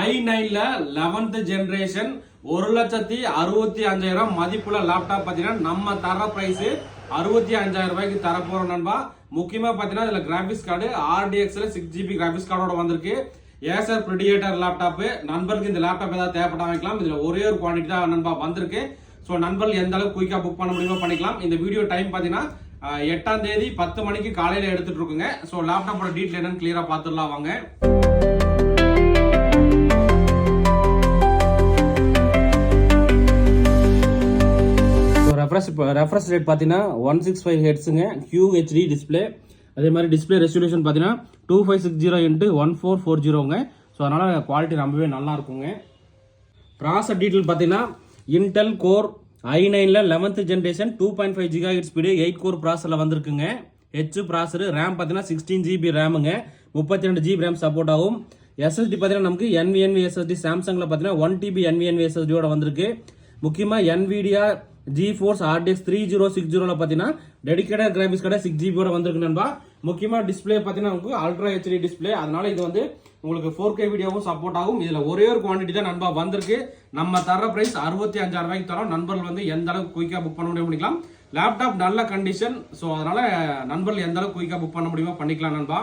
i9ல 11th generation 1,65,000 மதிப்புள்ள laptop பாத்தீங்கன்னா நம்ம தர பிரைஸ் 65,000 ரூபாய்க்கு தர போறோம் நண்பா. முக்கியமா பாத்தீங்கன்னா இதுல கிராபிக்ஸ் கார்டு RDXல 6GB கிராபிக்ஸ் கார்டோட வந்திருக்கு. Acer Predator laptop. நண்பர்களுக்கு இந்த லேப்டாப் ஏதாவது தேவைப்பட்டா வாங்கிக்கலாம். இதுல ஒரே ஒரு குவாண்டிட்டி தான் நண்பா வந்திருக்கு. சோ நண்பர்கள் எந்த அளவுக்கு குயிக்கா புக் பண்ண முடியுமோ பண்ணிக்கலாம். இந்த வீடியோ டைம் பாத்தீங்கன்னா 8ஆம் தேதி 10 மணிக்கு காலையில எடுத்துட்டு இருக்குங்க. சோ லேப்டாப்போட டீடைல் என்னன்னு கிளியரா பாத்துடலாம் வாங்க. ரெஃப்ரெஷ் ரேட் பார்த்தீங்கன்னா 165 ஹெர்ட்ஸுங்க. QHD display. அதே மாதிரி டிஸ்பிளே ரெசல்யூஷன் பார்த்தீங்கன்னா 2560x1440ங்க. ஸோ அதனால குவாலிட்டி ரொம்பவே நல்லா இருக்குங்க. ப்ராசஸர் டீட்டெயில் பார்த்தீங்கன்னா இன்டெல் கோர் i9ல 11th generation 2.5 GHz speed 8 core ப்ராசஸரில் வந்திருக்குங்க. ப்ராசஸர் ரேம் பார்த்தீங்கன்னா 16GB ரேமுங்க. 32GB ரேம் சப்போர்ட் ஆகும். SSD பார்த்தீங்கன்னா நமக்கு NVMe SSD சாம்சங்கில் பார்த்தீங்கன்னா 1TB NVMe SSDயோட வந்திருக்கு. முக்கியமாக NVIDIA GeForce RTX 3060ல பார்த்தீங்கன்னா டெடிகேட்டட் கிராபிக்ஸ் கார்டு 6GB வந்திருக்கு நண்பா. முக்கியமாக டிஸ்பிளே பார்த்தீங்கன்னா உங்களுக்கு அல்ட்ரா HD டிஸ்பிளே. அதனால இது வந்து உங்களுக்கு 4K வீடியோவும் சப்போர்ட் ஆகும். இதுல ஒரே ஒரு குவாண்டிட்டி தான் நண்பா வந்திருக்கு. நம்ம தர பிரைஸ் 65,000 ரூபாய்க்கு தரோம். நண்பர்கள் வந்து எந்த அளவுக்கு குயிக்கா புக் பண்ண முடியும் பண்ணிக்கலாம். லேப்டாப் நல்ல கண்டிஷன். ஸோ அதனால நண்பர்கள் எந்த அளவுக்கு குயிக்கா புக் பண்ண முடியுமோ பண்ணிக்கலாம் நண்பா.